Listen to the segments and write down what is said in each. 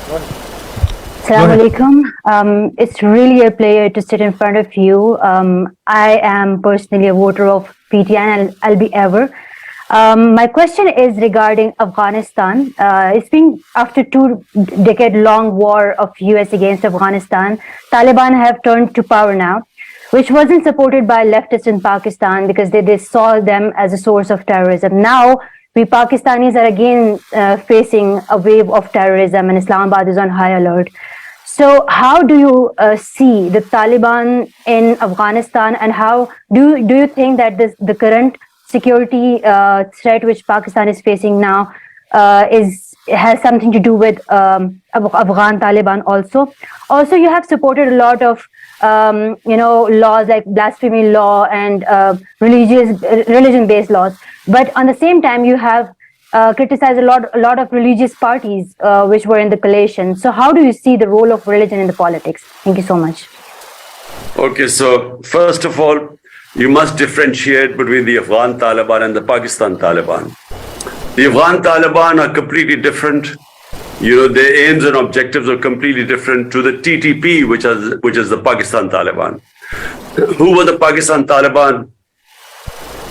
Assalamu alaikum. It's really a pleasure to sit in front of you. I am personally a voter of PTI and I'll be ever. My question is regarding Afghanistan. It's been after 2-decade-long war of US against Afghanistan. Taliban have turned to power now, which wasn't supported by leftists in Pakistan because they saw them as a source of terrorism. Now, we Pakistanis are again facing a wave of terrorism and Islamabad is on high alert. So how do you see the Taliban in Afghanistan, and how do you think that the current security threat which Pakistan is facing now has something to do with Afghan Taliban also? Also, you have supported a lot of laws like blasphemy law and religion-based laws, but on the same time you have criticized a lot of religious parties which were in the coalition. So how do you see the role of religion in the politics? Thank you so much. Okay, so first of all, you must differentiate between the Afghan Taliban and the Pakistan Taliban. The Afghan Taliban are completely different. Their aims and objectives are completely different to the TTP, which is the Pakistan Taliban. Who were the Pakistan Taliban?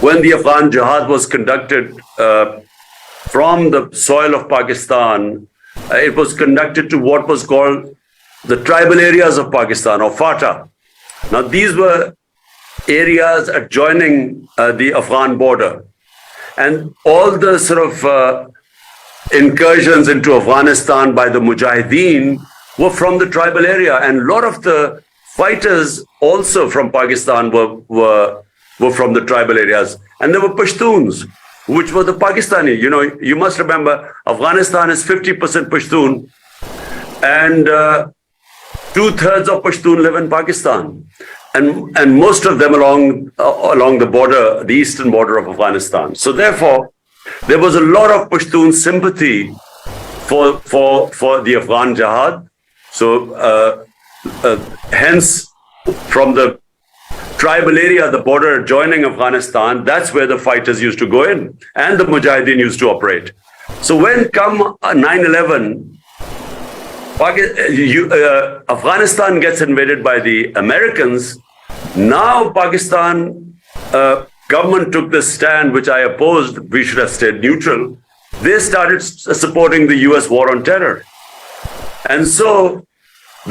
When the Afghan Jihad was conducted from the soil of Pakistan, it was conducted to what was called the tribal areas of Pakistan, or FATA. Now, these were areas adjoining the Afghan border. And all the sort of incursions into Afghanistan by the Mujahideen were from the tribal area. And a lot of the fighters also from Pakistan were from the tribal areas. And there were Pashtuns, which were the Pakistani. You must remember, Afghanistan is 50% Pashtun, and 2/3 of Pashtun live in Pakistan. And most of them along the border, the eastern border of Afghanistan. So therefore, there was a lot of Pashtun sympathy for the Afghan Jihad. So hence, from the tribal area, the border adjoining Afghanistan, that's where the fighters used to go in, and the Mujahideen used to operate. So when come 9/11, Afghanistan gets invaded by the Americans. Now Pakistan government took this stand, which I opposed. We should have stayed neutral. They started supporting the US war on terror. And so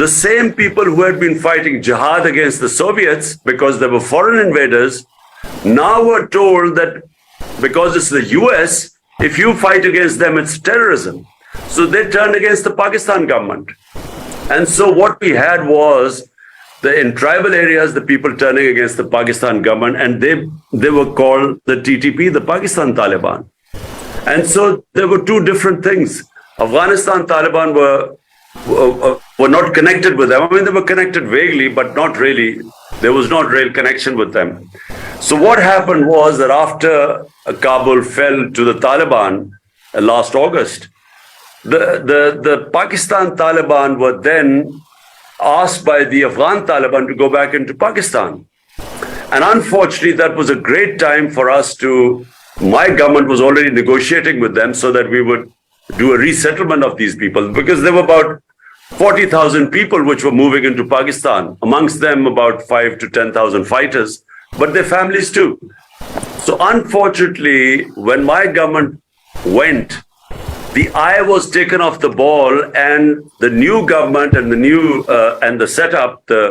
the same people who had been fighting jihad against the Soviets because they were foreign invaders now were told that because it's the US, if you fight against them, it's terrorism. So they turned against the Pakistan government. And so what we had was in tribal areas, the people turning against the Pakistan government, and they were called the TTP, the Pakistan Taliban. And so there were two different things. Afghanistan Taliban were not connected with them. I mean, they were connected vaguely, but not really. There was not real connection with them. So what happened was that after Kabul fell to the Taliban last August, the Pakistan Taliban were then asked by the Afghan Taliban to go back into Pakistan. And unfortunately, that was a great time for us my government was already negotiating with them so that we would do a resettlement of these people, because there were about 40,000 people which were moving into Pakistan, amongst them about 5,000 to 10,000 fighters, but their families too. So unfortunately, when my government went, the eye was taken off the ball, and the new government and the setup, the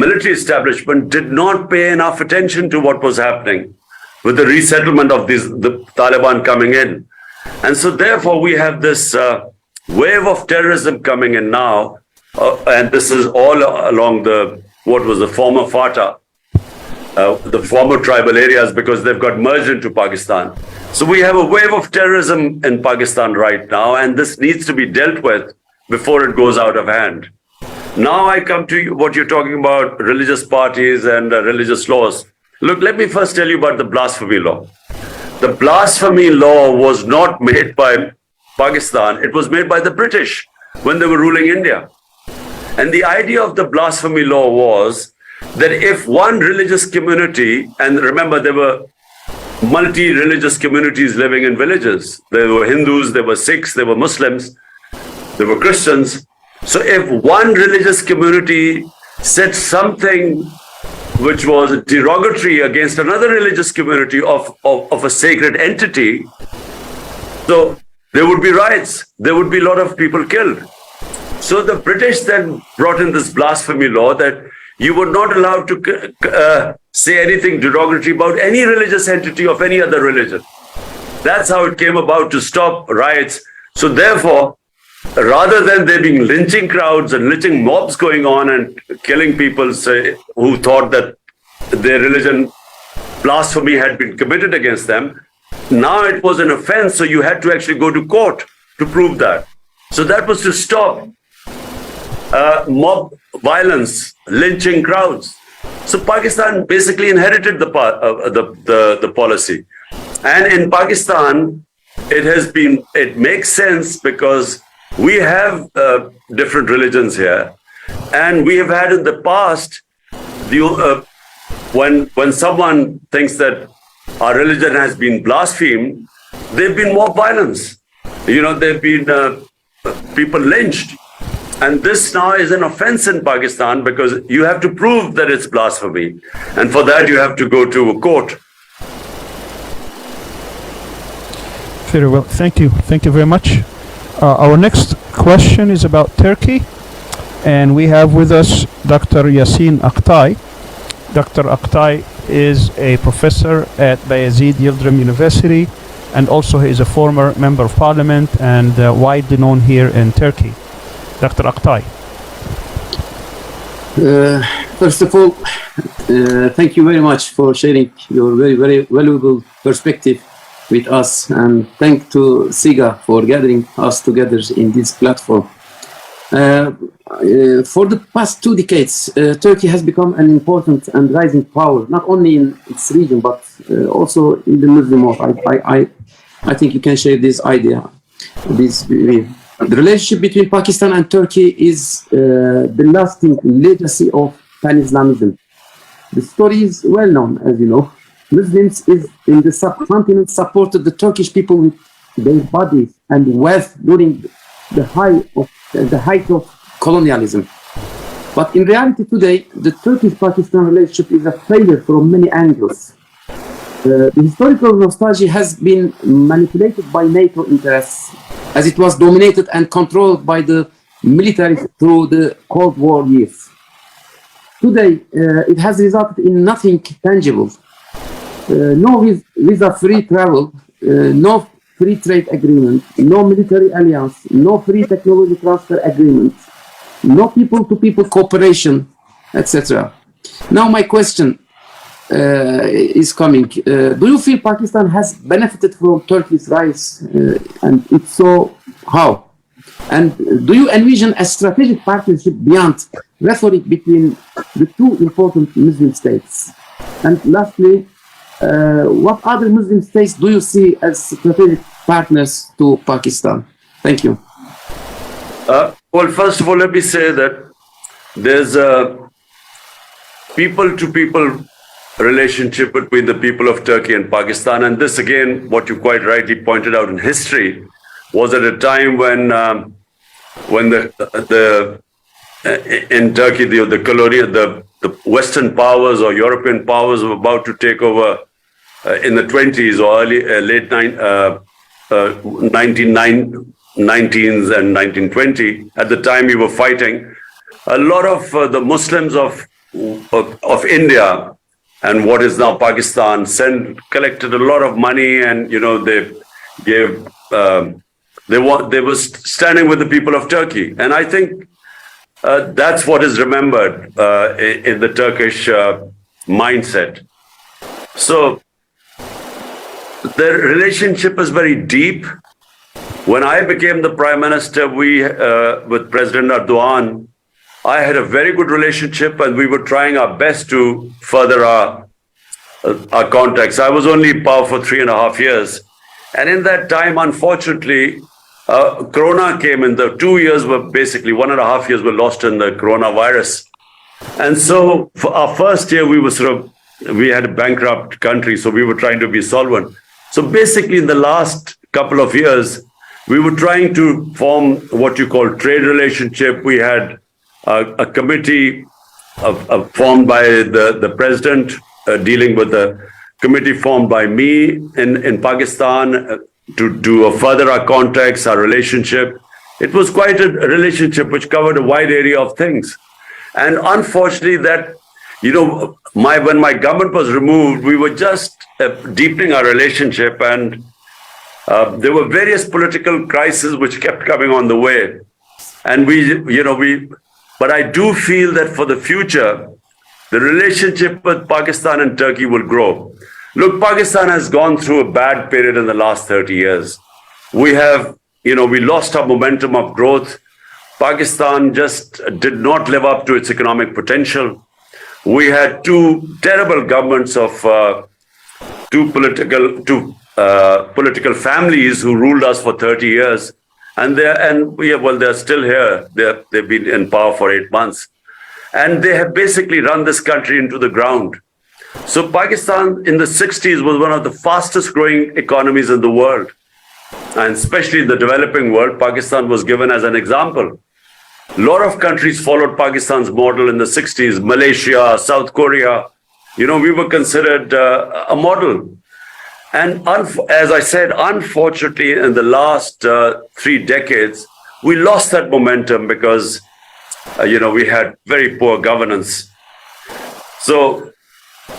military establishment did not pay enough attention to what was happening with the resettlement of the Taliban coming in. And so therefore we have this wave of terrorism coming in now, and this is all along what was the former FATA, the former tribal areas, because they've got merged into Pakistan. So we have a wave of terrorism in Pakistan right now, and this needs to be dealt with before it goes out of hand. Now I come to what you're talking about, religious parties and religious laws. Look, let me first tell you about the blasphemy law. The blasphemy law was not made by Pakistan. It was made by the British when they were ruling India. And the idea of the blasphemy law was that if one religious community, and remember there were multi-religious communities living in villages. There were Hindus, there were Sikhs, there were Muslims. there were Christians. So if one religious community said something which was derogatory against another religious community of a sacred entity, so there would be riots, there would be a lot of people killed. So the British then brought in this blasphemy law that you were not allowed to say anything derogatory about any religious entity of any other religion. That's how it came about, to stop riots. So therefore, rather than there being lynching crowds and lynching mobs going on and killing people who thought that their religion blasphemy had been committed against them, now it was an offense, so you had to actually go to court to prove that. So that was to stop mob violence, lynching crowds. So Pakistan basically inherited the policy. And in Pakistan, it makes sense because we have different religions here. And we have had in the past, when someone thinks that our religion has been blasphemed, there have been mob violence. There have been people lynched. And this now is an offense in Pakistan because you have to prove that it's blasphemy. And for that, you have to go to a court. Very well. Thank you. Thank you very much. Our next question is about Turkey. And we have with us Dr. Yasin Aktay. Dr. Aktay is a professor at Bayezid Yildirim University, and also he is a former member of parliament and widely known here in Turkey. Dr. Aktay. First of all, thank you very much for sharing your very, very valuable perspective with us, and thank to SIGA for gathering us together in this platform. For the past 2 decades, Turkey has become an important and rising power, not only in its region, but also in the Muslim world. I think you can share this idea, this view. The relationship between Pakistan and Turkey is the lasting legacy of Pan-Islamism. The story is well known, as you know. Muslims in the subcontinent supported the Turkish people with their bodies and wealth during the height of colonialism. But in reality today, the Turkish-Pakistan relationship is a failure from many angles. The historical nostalgia has been manipulated by NATO interests, as it was dominated and controlled by the military through the Cold War years. Today, it has resulted in nothing tangible. No visa-free travel, no free trade agreement, no military alliance, no free technology transfer agreement, no people-to-people cooperation, etc. Now my question is coming. Do you feel Pakistan has benefited from Turkey's rise? And if so, how? And do you envision a strategic partnership beyond rhetoric between the two important Muslim states? And lastly, what other Muslim states do you see as strategic partners to Pakistan? Thank you. Well, first of all, let me say that there's a people-to-people relationship between the people of Turkey and Pakistan. And this, again, what you quite rightly pointed out in history, was at a time when in Turkey, the Western powers or European powers were about to take over in the 20s or late 1919s and 1920. At the time, we were fighting. A lot of the Muslims of India and what is now Pakistan collected a lot of money, and they gave. They were standing with the people of Turkey, and I think that's what is remembered in the Turkish mindset. So the relationship is very deep. When I became the Prime Minister, with President Erdogan, I had a very good relationship, and we were trying our best to further our contacts. I was only in power for 3.5 years, and in that time, unfortunately, Corona came in. The 2 years were basically 1.5 years were lost in the coronavirus. And so for our first year, we had a bankrupt country, so we were trying to be solvent. So basically in the last couple of years, we were trying to form what you call trade relationship. We had a committee formed by the president dealing with the committee formed by me in Pakistan to further our contacts, our relationship. It was quite a relationship which covered a wide area of things. And unfortunately that, when my government was removed, we were just deepening our relationship, and there were various political crises which kept coming on the way. And but I do feel that for the future, the relationship with Pakistan and Turkey will grow. Look, Pakistan has gone through a bad period in the last 30 years. We lost our momentum of growth. Pakistan just did not live up to its economic potential. We had two terrible governments of two political families who ruled us for 30 years. And they're still here. They've been in power for 8 months. And they have basically run this country into the ground. So Pakistan in the 60s was one of the fastest growing economies in the world. And especially in the developing world, Pakistan was given as an example. A lot of countries followed Pakistan's model in the 60s, Malaysia, South Korea. We were considered a model. And as I said, unfortunately, in the last 3 decades, we lost that momentum because, we had very poor governance. So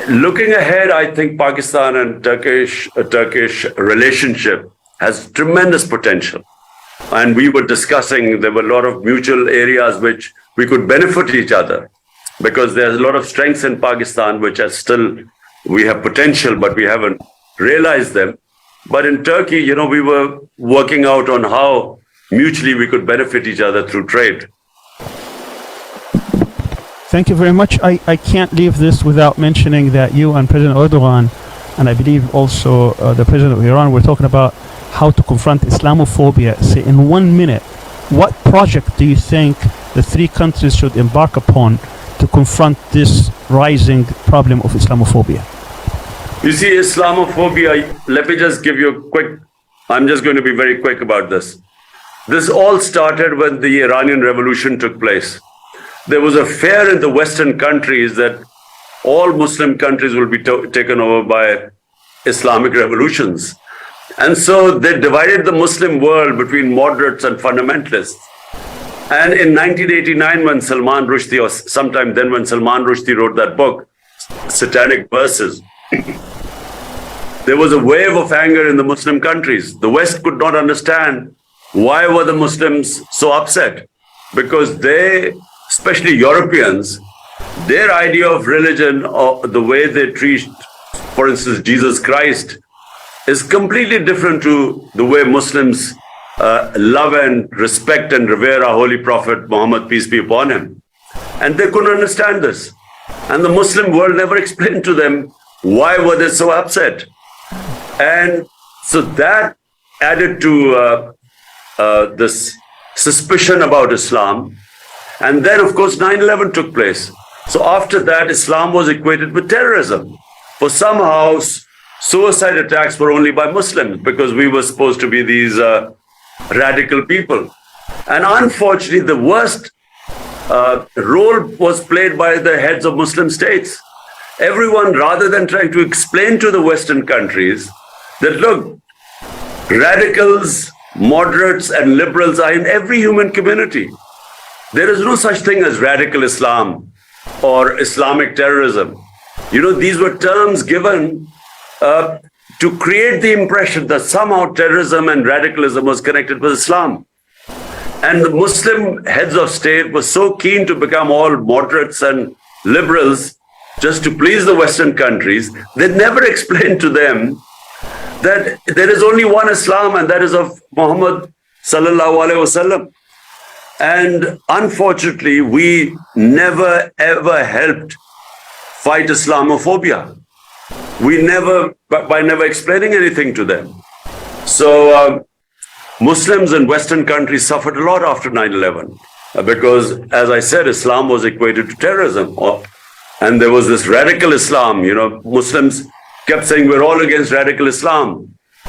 looking ahead, I think Pakistan and Turkish relationship has tremendous potential. And we were discussing, there were a lot of mutual areas which we could benefit each other, because there's a lot of strengths in Pakistan which are still, we have potential, but we haven't realized them. But in Turkey, we were working out on how mutually we could benefit each other through trade. Thank you very much. I can't leave this without mentioning that you and President Erdogan, and I believe also the President of Iran, were talking about how to confront Islamophobia. Say, in 1 minute, what project do you think the 3 countries should embark upon to confront this rising problem of Islamophobia? You see, Islamophobia, let me just give you I'm just going to be very quick about this. This all started when the Iranian Revolution took place. There was a fear in the Western countries that all Muslim countries will be taken over by Islamic revolutions. And so they divided the Muslim world between moderates and fundamentalists. And in 1989, when Salman Rushdie, or sometime then when Salman Rushdie wrote that book, Satanic Verses, there was a wave of anger in the Muslim countries. The West could not understand why were the Muslims so upset, because they, especially Europeans, their idea of religion or the way they treat, for instance, Jesus Christ, is completely different to the way Muslims love and respect and revere our Holy Prophet Muhammad, peace be upon him. And they couldn't understand this. And the Muslim world never explained to them why were they so upset. And so that added to this suspicion about Islam. And then, of course, 9/11 took place. So after that, Islam was equated with terrorism. For somehow, suicide attacks were only by Muslims, because we were supposed to be these radical people. And unfortunately, the worst role was played by the heads of Muslim states. Everyone, rather than trying to explain to the Western countries that, look, radicals, moderates, and liberals are in every human community. There is no such thing as radical Islam or Islamic terrorism. These were terms given to create the impression that somehow terrorism and radicalism was connected with Islam. And the Muslim heads of state were so keen to become all moderates and liberals just to please the Western countries, they never explained to them that there is only one Islam, and that is of Muhammad sallallahu alaihi wasallam. And unfortunately, we never ever helped fight Islamophobia. We never, by never explaining anything to them. So Muslims in Western countries suffered a lot after 9/11 because, as I said, Islam was equated to terrorism. And there was this radical Islam. Muslims kept saying we're all against radical Islam.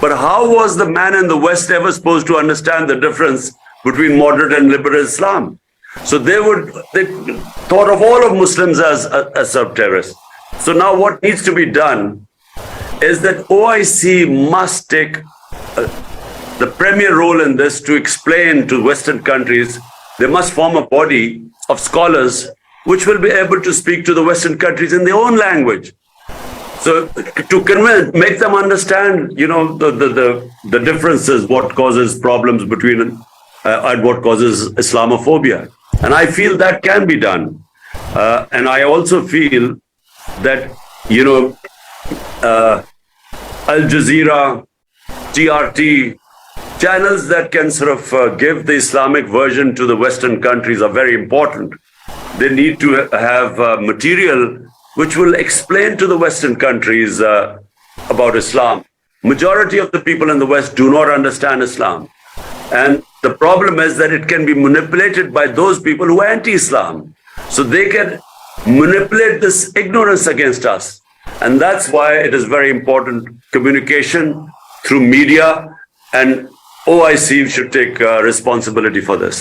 But how was the man in the West ever supposed to understand the difference between moderate and liberal Islam? So they thought of all of Muslims as sub-terrorists. So now what needs to be done is that OIC must take the premier role in this to explain to Western countries. They must form a body of scholars which will be able to speak to the Western countries in their own language. So to make them understand, the differences, what causes problems between and what causes Islamophobia. And I feel that can be done. And I also feel that, Al Jazeera, TRT, channels that can sort of give the Islamic version to the Western countries are very important. They need to have material which will explain to the Western countries about Islam. Majority of the people in the West do not understand Islam. And the problem is that it can be manipulated by those people who are anti-Islam. So they can manipulate this ignorance against us. And that's why it is very important communication through media, and OIC should take responsibility for this.